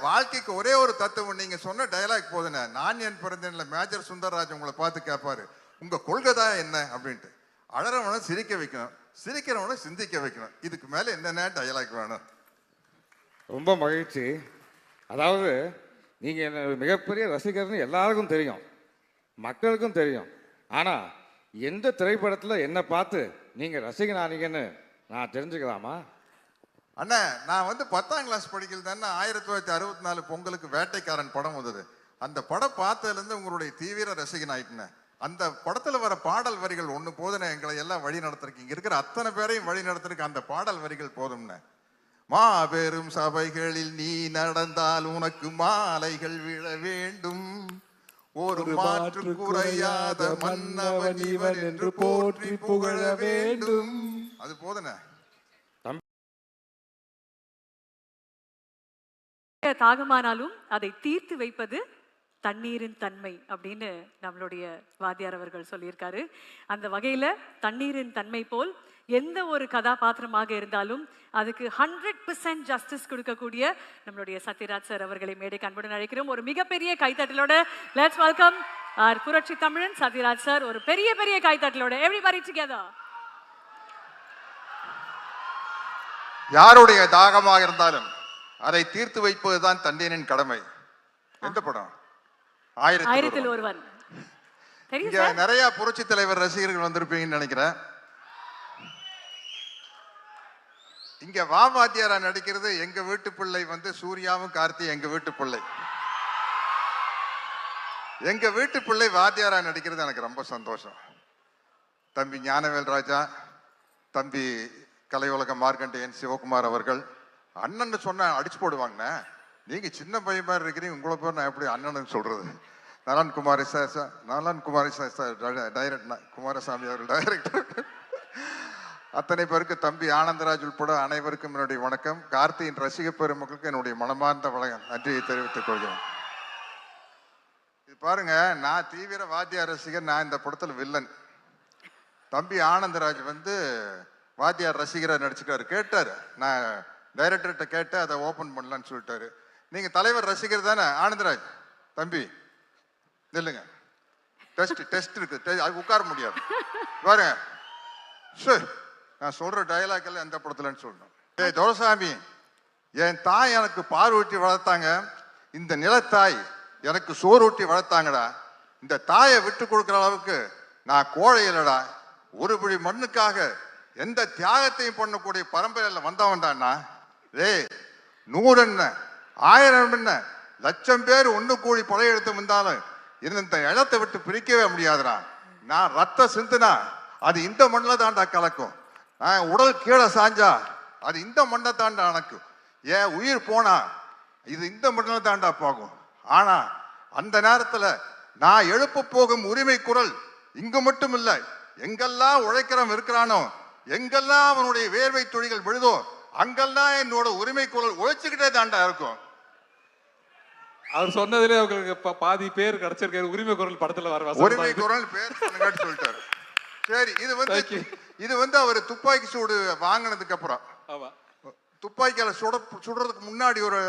வாழ்க்கைக்கு ஒரே ஒரு தத்துவம், நீங்க சொன்ன டயலாக் போதுனே, நான் என் பிறந்தேன்ல மேஜர் சுந்தரராஜ் உங்களை பார்த்து கேட்பாரு, உங்க கொள்கை தான் என்ன அப்படின்ட்டு. அழறவனை சிரிக்க வைக்கணும், சிரிக்கிறவனை சிந்திக்க வைக்கணும். இதுக்கு மேல என்னென்ன டயலாக் வேணும்? ரொம்ப மகிழ்ச்சி. அதாவது நீங்க என்ன மிகப்பெரிய ரசிகர்னு எல்லாருக்கும் தெரியும், மக்களுக்கும் தெரியும். ஆனா எந்த திரைப்படத்தில் என்ன பார்த்து நீங்க ரசிகனானீங்கன்னு நான் தெரிஞ்சுக்கலாமா? அண்ணா, நான் 10ஆம் கிளாஸ் படிக்கல தானே 1964 பொங்கலுக்கு வேட்டைக்காரன் படம் வந்தது. அந்த படம் பார்த்ததுலேருந்து உங்களுடைய தீவிர ரசிகன் ஆயிட்டேன். அந்த படத்தில் வர பாடல் வரிகள் ஒன்று போதுனே, எங்களை எல்லாம் வழி நடத்துறதுக்கு, இங்கே இருக்கிற அத்தனை பேரையும் வழி நடத்துறதுக்கு அந்த பாடல் வரிகள் போதும்னே. மாபெரும் சபைகளில் நீ நடந்தால் உனக்கு மாலைகள் விழ வேண்டும், ஒரு மாற்று குறையாத மன்னவன் இவன் என்று போற்றி புகழ வேண்டும். அது போதுனே. தாகமானாலும் அதை தீர்த்து வைப்பது தண்ணீரின் தன்மை அப்படின்னு நம்மளுடைய வாத்தியார் அவர்கள் சொல்லியிருக்காரு. அந்த வகையில தண்ணீரின் தன்மை போல் எந்த ஒரு கதாபாத்திரமாக இருந்தாலும் அதுக்கு 100% ஜஸ்டிஸ் கொடுக்கக்கூடிய நம்மளுடைய சத்யராஜ் சார் அவர்களை மேடைக்கு அன்புடன் அழைக்கிறோம். ஒரு மிகப்பெரிய கைத்தட்டலோட லெட்ஸ் வெல்கம் ஆர் புரட்சி தமிழன் சத்யராஜ் சார். ஒரு பெரிய பெரிய கைத்தட்டலோட எவ்ரிபடி டுகெதர். யாருடைய தாகமாக இருந்தாலும் அதை தீர்த்து வைப்பதுதான் தண்ணீரின் கடமை. எந்த படம்? ஆயிரத்தில் ஒருவன். இங்க நிறைய புரட்சி தலைவர் ரசிகர்கள் வந்திருப்பீங்கன்னு நினைக்கிறேன். இங்க வாத்தியாரா நடிக்கிறது எங்க வீட்டு பிள்ளை சூர்யாவும் கார்த்தி எங்க வீட்டு பிள்ளை. எங்க வீட்டு பிள்ளை வாத்தியாரா நடிக்கிறது எனக்கு ரொம்ப சந்தோஷம். தம்பி ஞானவேல் ராஜா, தம்பி கலை உலக மார்க்கண்டேயன் சிவகுமார் அவர்கள் அண்ணன் சொன்ன அடிச்சு போடுவாங்கண்ணே. நீங்க சின்ன பையன் மாதிரி இருக்கிறீங்க, உங்களை பேர் நான் எப்படி அண்ணன் சொல்றது? நலன் குமாரி சார் டைரக்டர், குமாரசாமி அவர்கள் டைரக்டர். அத்தனை பேருக்கு, தம்பி ஆனந்தராஜ் உட்பட அனைவருக்கும் என்னுடைய வணக்கம். கார்த்தியின் ரசிக பெருமக்களுக்கு என்னுடைய மனமார்ந்த நன்றியை தெரிவித்துக் கொள்கிறேன். இது பாருங்க, நான் தீவிர வாத்தியார் ரசிகர். நான் இந்த படத்தில் வில்லன். தம்பி ஆனந்தராஜ் வாத்தியார் ரசிகராக நடிச்சுக்காரு. கேட்டாரு, நான் டைரக்டர்கிட்ட கேட்டு அதை ஓப்பன் பண்ணலான்னு சொல்லிட்டாரு. நீங்க தலைவர் ரசிகர் தானே ஆனந்தராஜ்? தம்பி இல்லைங்க, டெஸ்ட் இருக்கு, அது உட்கார முடியாது பாருங்க. நான் சொல்ற டயலாக் எல்லாம் எந்த படத்துலன்னு சொல்லணும். ஏய் துரைசாமி, என் தாய் எனக்கு பால் ஊட்டி வளர்த்தாங்க, இந்த நிலத்தாய் எனக்கு சோறு ஊட்டி வளர்த்தாங்கடா. இந்த தாயை விட்டு கொடுக்குற அளவுக்கு நான் கோழை இல்லடா. ஒரு பிடி மண்ணுக்காக எந்த தியாகத்தையும் பண்ணக்கூடிய பரம்பரையில் வந்தவன் தான்னா. ஏய் 100 என்ன 1000 என்ன 1,00,000 பேர் ஒன்று கூடி படையெடுத்து வந்தாலும் இந்த இடத்தை விட்டு பிரிக்கவே முடியாதுடா. நான் ரத்த சிந்துனா அது இந்த மண்ணில் தாண்டா கலக்கும். நான் உடல் கீழே சாஞ்சா அது இந்த மண்ணை தாண்டா அணக்கும். ஏன் உயிர் போனா இது இந்த மண்ணில் தாண்டா போகும். ஆனா அந்த நேரத்தில் நான் எழுப்ப போகும் உரிமை குரல் இங்கு மட்டும் இல்லை, எங்கெல்லாம் உழைக்கிறவன் இருக்கிறானோ, எங்கெல்லாம் அவனுடைய வேர்வை துளிகள் விழுதோ, அங்கெல்லாம் என்னோட உரிமை குரல் உழைச்சுக்கிட்டே தாண்டா இருக்கும். அவர் சொன்னதுல அவங்களுக்கு பாதி பேர் கிடைச்சிருக்காரு. உரிமை குரல் படத்துல வர உரிமை குரல் பேர் சொல்லிட்டாரு. சரி, இது அவர் துப்பாக்கி சூடு வாங்கினதுக்கு அப்புறம், துப்பாக்கியால சுடுறதுக்கு முன்னாடி ஒரு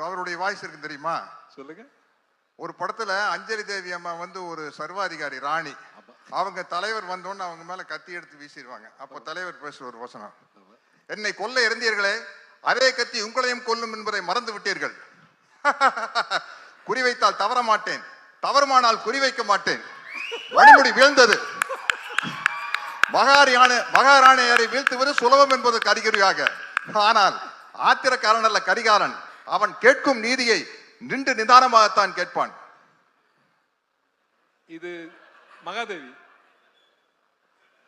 அவருடைய வாய்ஸ் இருக்கு தெரியுமா? சொல்லுங்க. ஒரு படத்துல அஞ்சலி தேவி அம்மா ஒரு சர்வாதிகாரி ராணி, அவங்க தலைவர் வந்தோன்னு அவங்க மேல கத்தி எடுத்து வீசிடுவாங்க. அப்போ தலைவர் பேசுற ஒரு வசனம், என்னை கொல்ல இருந்தீர்களே, அதே கத்தி உங்களையும் கொல்லும் என்பதை மறந்து விட்டீர்கள். குறிவைத்தால் தவற மாட்டேன், தவறுமானால் குறிவைக்க மாட்டேன். வழிமுடி வீழ்ந்தது, மகாராணியாரை வீழ்த்துவது சுலபம் என்பதற்கு அறிகுறியாக. ஆனால் ஆத்திரக்காரன் அல்ல கரிகாலன், அவன் கேட்கும் நீதியை நின்று நிதானமாகத்தான் கேட்பான். இது மகாதேவி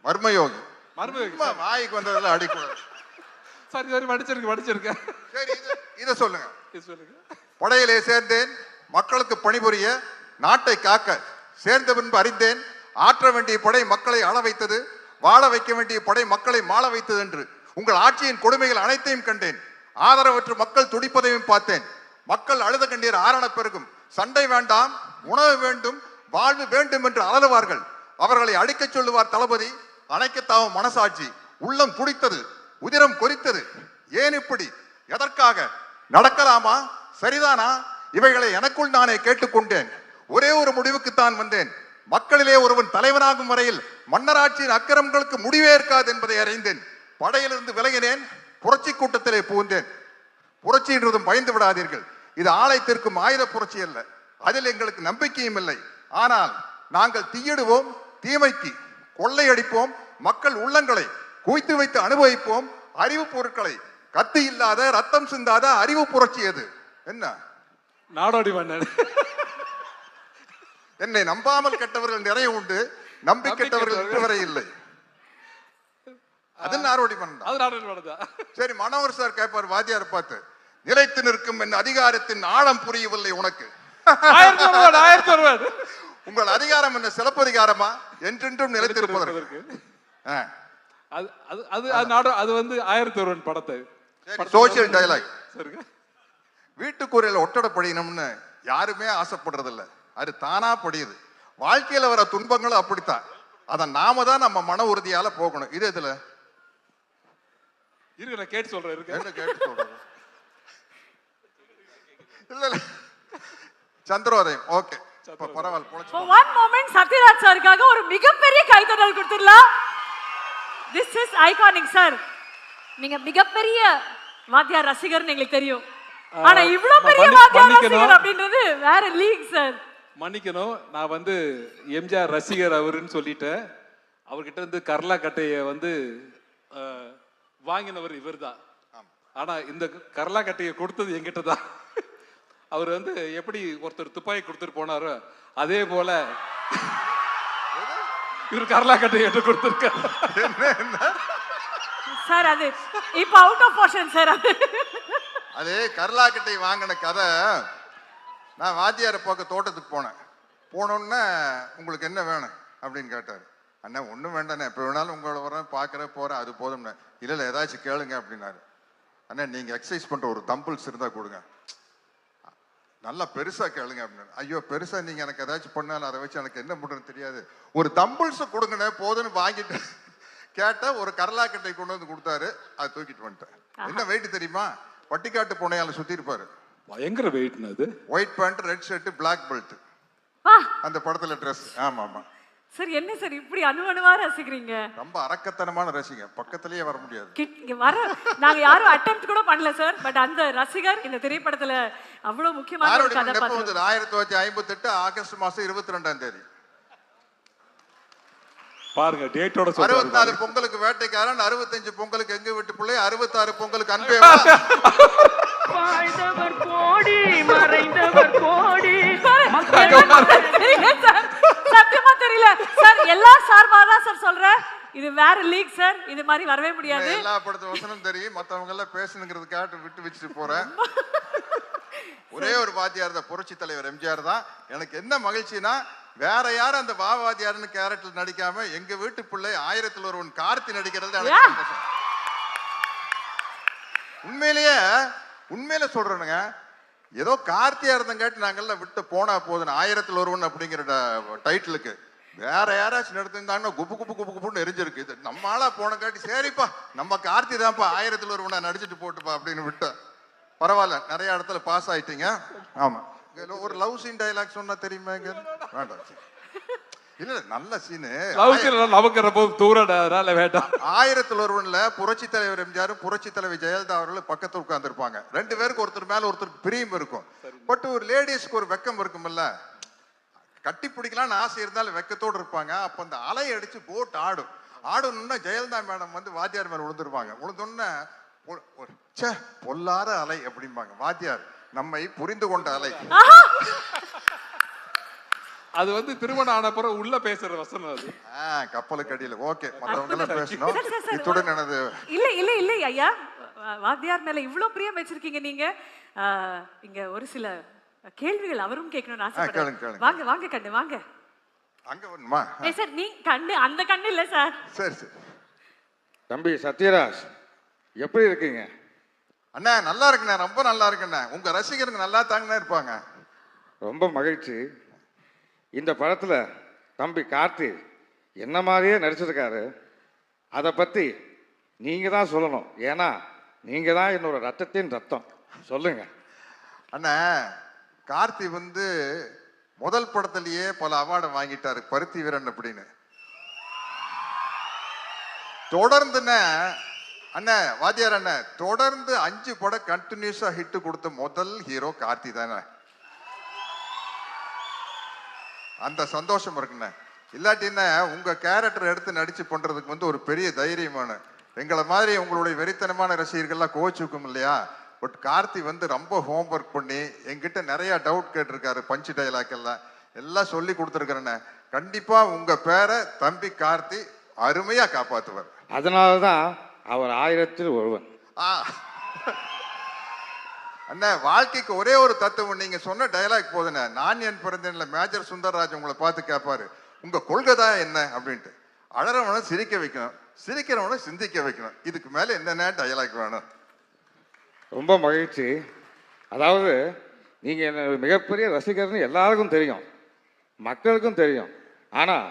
மர்மயோகி. வாய்க்கு வந்ததெல்லாம் அடிக்கூடாது. சரி படிச்சிருக்கேன். சரி, இதை சொல்லுங்க. படையிலே சேர்ந்தேன் மக்களுக்கு பணிபுரிய, நாட்டை காக்க. சேர்ந்த பின்பு அறிந்தேன், ஆற்ற வேண்டிய படை மக்களை ஆள வைத்தது, வாழ வைக்க வேண்டிய படை மக்களை மாள வைத்தது என்று. உங்கள் ஆட்சியின் கொடுமைகள் அனைத்தையும் கண்டேன். ஆதரவற்று மக்கள் துடிப்பதையும் பார்த்தேன். மக்கள் அழுத கண்ணீர் ஆரண பெருகும். சண்டை வேண்டாம், உணவு வேண்டும், வாழ்வு வேண்டும் என்று அலறுவார்கள். அவர்களை அடிக்க சொல்லுவார் தளபதி. அணைக்கத்தாவும் மனசாட்சி. உள்ளம் துடித்தது, உதிரம் கொறித்தது. ஏன் இப்படி? எதற்காக? நடக்கலாமா? சரிதானா? இவைகளை எனக்குள் நானே கேட்டுக்கொண்டேன். ஒரே ஒரு முடிவுக்குத்தான் வந்தேன். மக்களிலே ஒருவன் தலைவனாகும் வரையில் மன்னராட்சியின் அக்கிரமங்களுக்கு முடிவே இருக்காது என்பதை அறிந்தேன். படையிலிருந்து விலகினேன். புரட்சி கூட்டத்திலே புகுந்தேன். புரட்சி என்றதும் பயந்து விடாதீர்கள். இது ஆலயத்திற்கும் ஆயுத புரட்சி அல்ல. அதில் எங்களுக்கு நம்பிக்கையும் இல்லை. ஆனால் நாங்கள் தீயிடுவோம், தீமைக்கு கொள்ளையடிப்போம், மக்கள் உள்ளங்களை குவித்து வைத்து அனுபவிப்போம். அறிவு பொருட்களை கத்தி இல்லாத ரத்தம் சிந்தாத அறிவு புரட்சி அது. என்ன நாடோடி மன்னன். என்னை நம்பாமல் கெட்டவர்கள் நிறைய உண்டு, நம்பி கெட்டவர்கள் இதுவரை இல்லை. அது நாடோடி மன்னன். அது நாடோடி மன்னன் தான். சரி, மனோகர் சார் கேட்பார் வாத்தியார் பார்த்து, நிலைத்து நிற்கும் என் அதிகாரத்தின் ஆழம் புரியவில்லை உனக்கு. 1000 வருவார். உங்கள் அதிகாரம் என்ன சிலப்பதிகாரமா? என்றென்றும் நிலைத்திருப்பதற்கு. அது வந்து 1001 படத்தை சோசியல் டயலாக். சரிங்க. வீட்டுக்குறையில ஒட்டடை படிக்கணும்னு யாருமே ஆசைப்படுறதில்ல. அது தானா படியுது. வாழ்க்கையில வர துன்பங்களும் அப்படித்தான். அதை நாம தான் நம்ம மன உறுதியால போகணும். இது இதுல இருக்கு, நான் கேட்டு சொல்றேன். இருக்கு, என்ன கேட்டு சொல்றது? இல்ல இல்ல, சந்திரோதயம். ஓகே, பரவாயில்ல. For one moment சத்யராஜ் சாருக்காக ஒரு மிகப்பெரிய கைத்தட்டல் கொடுத்துடலாம். This is iconic sir. நீங்க மிகப்பெரிய வாத்தியார் ரசிகர்னு எங்களுக்கு தெரியும். ஆனா இவ்வளவு பெரிய வாத்தியார் ரசிகர் அப்படின்றது வேற லீக் சார். மன்னிக்கணும், நான் வந்து எம்ஜிஆர் ரசிகர் அவருன்னு சொல்லிட்டேன். அவர்கிட்ட இருந்து கர்லா கட்டையை வந்து வாங்கினவர் இவர் தான். ஆனா இந்த கர்லா கட்டையை கொடுத்தது என்கிட்ட தான். அவர் வந்து எப்படி ஒருத்தர் துப்பாக்கி கொடுத்துட்டு போனாரோ அதே போல இவர் கர்லா கட்டையை எடுத்து கொடுத்துருக்காரு. சார் அது இப்ப அவுட் ஆஃப் போர்ஷன் சார். அது கர்லாக்கட்டை வாங்கின கதை. நான் வாத்தியாரை பார்க்க தோட்டத்துக்கு போனேன். போனோன்னே உங்களுக்கு என்ன வேணும் அப்படின்னு கேட்டார். அண்ணா ஒன்றும் வேண்டாண்ணே, எப்போ வேணாலும் உங்களை வரேன், பார்க்குறேன், போகிறேன், அது போதும்ண்ணே. இல்லை இல்லை, ஏதாச்சும் கேளுங்க அப்படின்னாரு. அண்ணா நீங்கள் எக்ஸசைஸ் பண்ணுற ஒரு தம்பிள்ஸ் இருந்தால் கொடுங்க. நல்லா பெருசாக கேளுங்க அப்படின்னு. ஐயோ பெருசாக நீங்கள் எனக்கு ஏதாச்சும் பண்ணாலும் அதை வச்சு எனக்கு என்ன பண்ணுறதுன்னு தெரியாது, ஒரு தம்பிள்ஸை கொடுங்கண்ணே போதுன்னு வாங்கிட்டு கேட்டால் ஒரு கரலாக்கட்டை கொண்டு வந்து கொடுத்தாரு. அதை தூக்கிட்டு வந்துட்டேன். என்ன வெயிட் தெரியுமா? பட்டிக்காட்டு புனையால சுற்றி இருப்பாரு. பயங்கர வெயிட்னா அது. White pant, red shirt, black belt. அந்த படத்துல ட்ரெஸ். ஆமா ஆமா சார். என்ன சார் இப்படி அணுவணுவா ரசிக்கிறீங்க? ரொம்ப அரக்கத்தனமான ரசிங்க, பக்கத்திலேயே வர முடியாது. வர நாங்க யாரும் அட்டெம்ப்ட் கூட பண்ணல சார். பட் அந்த ரசிகர் இந்த திரைப்படத்துல அவ்வளவு முக்கியமான ஒரு கதாபாத்திரம். 1958 ஆகஸ்ட் மாசம் 22ஆம் தேதி பாருங்க, டேட்டோட சொல்றாரு. 64 பொங்கலுக்கு வேட்டைக்காரன், 65 பொங்கலுக்கு எங்க வீட்டு பிள்ளை, 66 பொங்கலுக்கு அன்பே. வாழ்ந்தவர் கோடி மறைந்தவர் கோடி. சத்தியமா தெரியல சார். எல்லா சார்பா தான் சார் சொல்றேன். இது வேற லீக் சார். இது மாதிரி வரவே முடியாது. எல்லா படத்து வசனம் தெரியும், மத்தவங்க எல்லாம் பேசணுங்கிறதுக்காக விட்டு வச்சுட்டு போறேன். ஒரே ஒரு வாத்தியார் தான், புரட்சி தலைவர் எம்ஜிஆர் தான். எனக்கு என்ன மகிழ்ச்சினா, வேற யாரும் அந்த வாத்தியார்னு கேரக்டர் நடிக்காம எங்க வீட்டு பிள்ளை 1000ல் ஒருவன் கார்த்தி நடிக்கிறது எனக்கு சந்தோஷம். உண்மையிலே சொல்றேனுங்க. ஏதோ கார்த்தியா இருந்தங்காட்டி நாங்கெல்லாம் விட்டு போனா போதும் 1000ல் ஒருவன் அப்படிங்கிற டைட்டிலுக்கு. வேற யாராச்சும் நடத்திருந்தாங்கன்னா குப்பு குப்பு குப்பு குப்புன்னு எரிஞ்சிருக்கு. இது நம்ம ஆளா போனங்காட்டி சரிப்பா நம்ம கார்த்தி தான்ப்பா 1000ல் ஒருவனை நடிச்சுட்டு போட்டுப்பா அப்படின்னு விட்டேன். பரவாயில்ல, நிறைய இடத்துல பாஸ் ஆயிட்டீங்க. ஆமா, ஒரு லவ் சீன் டயலாக் சொன்னா தெரியுமா? வேண்டாம், இல்ல நல்ல சீனு. நமக்கு ரொம்ப தூரம் வேண்டாம். 1000ல் ஒருவன்ல புரட்சி தலைவர் எம்ஜிஆரும் புரட்சி தலைவர் ஜெயலலிதா அவர்கள் பக்கத்துல உட்கார்ந்து இருப்பாங்க. 2 பேருக்கு ஒருத்தர் மேல ஒருத்தர் பிரியம் இருக்கும். பட் ஒரு லேடிஸ்க்கு ஒரு வெக்கம் இருக்கும்ல, கட்டி பிடிக்கலாம்னு ஆசை இருந்தாலும் வெக்கத்தோடு இருப்பாங்க. அப்ப அந்த அலை அடிச்சு போட் ஆடணும்னா ஜெயலலிதா மேடம் வந்து வாத்தியார் மேல விழுந்துருவாங்க. விழுந்தோன்னா பொல்லாத அலை அப்படிம்பாங்க. வாத்தியார் நம்மை புரிந்து கொண்ட அலை. அது வந்து திருமணம் ஆன பிறகு உள்ள பேசுற வசனம் அது. கப்பலுக்கு அடியில. ஓகே, மற்றவங்க எல்லாம் பேசணும். இத்துடன் எனது இல்ல ஐயா, வாத்தியார் மேல இவ்வளவு பிரியம் வச்சிருக்கீங்க நீங்க. இங்க ஒரு சில கேள்விகள் அவரும் கேட்கணும்னு ஆசைப்படுறேன். வாங்க வாங்க கண்ணு வாங்க. அங்க வரணுமா? சார் நீ கண்ணு அந்த கண்ணு இல்ல சார். சரி சரி. தம்பி சத்யராஜ் எப்படி இருக்கீங்க? அண்ணா நல்லா இருக்குண்ணா, ரொம்ப நல்லா இருக்குண்ணா. உங்க ரசிகருங்க நல்லா தாங்கண்ணா இருப்பாங்க. ரொம்ப மகிழ்ச்சி. இந்த படத்துல தம்பி கார்த்தி என்ன மாதிரியே நடிச்சிருக்காரு. அதை பத்தி நீங்க தான் சொல்லணும். ஏன்னா நீங்க தான் என்னோட ரத்தத்தின் ரத்தம். சொல்லுங்க. அண்ணா கார்த்தி வந்து முதல் படத்திலேயே பல அவார்டை வாங்கிட்டாரு, பருத்தி வீரன் அப்படின்னு. தொடர்ந்துண்ணே அண்ணா வாத்தியார் அண்ணா தொடர்ந்து 5 படம் கண்டினியூஸா ஹிட் கொடுத்த முதல் ஹீரோ கார்த்தி தானே. அந்த சந்தோஷம் இருக்குண்ணே. இல்லாட்டின்னா உங்க கேரக்டர் எடுத்து நடிச்சு பண்றதுக்கு வந்து ஒரு பெரிய தைரியமான, எங்களை மாதிரி உங்களுடைய வெறித்தனமான ரசிகர்கள்லாம் கோச்சுக்கும் இல்லையா. பட் கார்த்தி வந்து ரொம்ப ஹோம்ஒர்க் பண்ணி என்கிட்ட நிறைய டவுட் கேட்டிருக்காரு, பஞ்சு டைலாக் எல்லாம் சொல்லி கொடுத்துருக்கிறேண்ணே. கண்டிப்பா உங்க பேரை தம்பி கார்த்தி அருமையா காப்பாத்துவார். அதனால தான் அவர் 1000ல் ஒருவன். அண்ணா வாழ்க்கைக்கு ஒரே ஒரு தத்துவம், நீங்க சொன்ன டயலாக் போதுண்ணே. நான் என் பிறந்தேன்ல மேஜர் சுந்தர்ராஜ் உங்களை பார்த்து கேட்பாரு, உங்க கொள்கை தான் என்ன அப்படின்ட்டு. அழறவனை சிரிக்க வைக்கணும், சிரிக்கிறவனை சிந்திக்க வைக்கணும். இதுக்கு மேல என்னென்ன டயலாக் வேணும்? ரொம்ப மகிழ்ச்சி. அதாவது நீங்கள் என்ன மிகப்பெரிய ரசிகர்னு எல்லாருக்கும் தெரியும், மக்களுக்கும் தெரியும். ஆனால்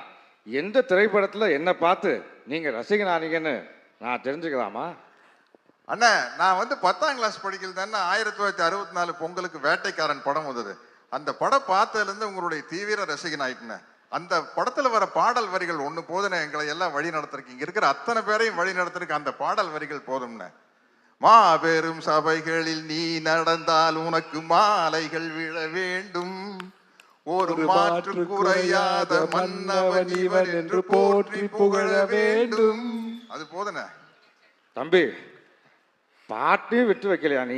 எந்த திரைப்படத்தில் என்னை பார்த்து நீங்கள் ரசிகனானீங்கன்னு நான் தெரிஞ்சுக்கலாமா? அண்ணா நான் வந்து 10ஆம் கிளாஸ் படிக்கல தானே 1964 பொங்கலுக்கு வேட்டைக்காரன் படம் வந்தது. அந்த படம் பார்த்ததுலேருந்து உங்களுடைய தீவிர ரசிகன் ஆயிட்டுனேன். அந்த படத்தில் வர பாடல் வரிகள் ஒன்று போதுண்ணே, எங்களை எல்லாம் வழி நடத்துறதுக்கு. இங்கே இருக்கிற அத்தனை பேரையும் வழி நடத்துறதுக்கு அந்த பாடல் வரிகள் போதும்ண்ணே. மாபெரும் சபைகளில் நீ நடந்தால் உனக்கு மாலைகள் விழ வேண்டும், ஒரு மாற்று குறையாத மன்னவன் இவன் என்று போற்றி புகழ வேண்டும். அது போதுண்ணே. தம்பி பாட்டையும் விட்டு வைக்கலையா நீ?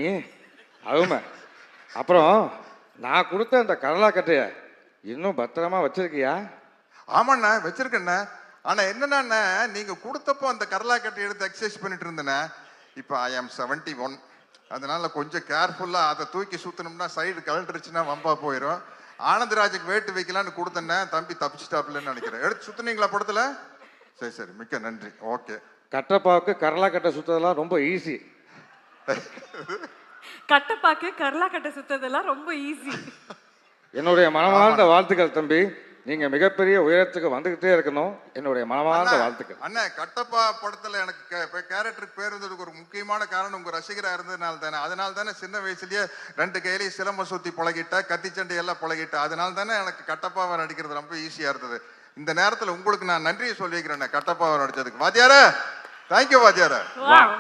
அருமை. அப்புறம் நான் கொடுத்த அந்த கடலாக்கட்டையை இன்னும் பத்திரமா வச்சிருக்கியா? ஆமாண்ணா வச்சிருக்கேண்ணே. ஆனா என்னன்னா நீங்க கொடுத்தப்போ அந்த கடலாக்கட்டை எடுத்து எக்ஸசைஸ் பண்ணிட்டு இருந்தேண்ணே. இப்போ I am 71, அதனால கொஞ்சம் கேர்ஃபுல்லா அதை தூக்கி சுத்தணும்னா சைடு கழட்டுருச்சுன்னா வம்பா போயிடும். ஆனந்தராஜுக்கு வேட்டு வைக்கலான்னு கொடுத்தேன்னே, தம்பி தப்பிச்சிட்டாப்லன்னு நினைக்கிறேன். எடுத்து சுத்துனீங்களா படத்துல? சரி சரி, மிக்க நன்றி. ஓகே. கட்டப்பாவுக்கு கடலாக்கட்டை சுத்ததெல்லாம் ரொம்ப ஈஸி. கட்டப்பாக்கு கரலா கட்டை சுத்ததெல்லாம் ரொம்ப ஈஸி. என்னுடைய மனமார்ந்த வாழ்த்துக்கள் தம்பி. நீங்க மிகப்பெரிய உயரத்துக்கு வந்துகிட்டே இருக்கணும். என்னுடைய மனமார்ந்த வாழ்த்துக்கள். அண்ணா கட்டப்பா படத்துல எனக்கு கேரக்டருக்கு பேர் இருந்ததுக்கு ஒரு முக்கியமான காரணம் உங்க ரசிகரா இருந்ததுனால தானே. அதனால தானே சின்ன வயசுலயே 2 கையிலையும் சிலம்ப சுத்தி பழகிட்ட, கத்தி சண்டை எல்லாம் பழகிட்ட. அதனால தானே எனக்கு கட்டப்பாவை நடிக்கிறது ரொம்ப ஈஸியா இருந்தது. இந்த நேரத்துல உங்களுக்கு நான் நன்றியை சொல்லிக்கிறேன் கட்டப்பாவை நடிச்சதுக்கு. வாத்தியார தேங்க்யூ வாத்தியார. வாவ்.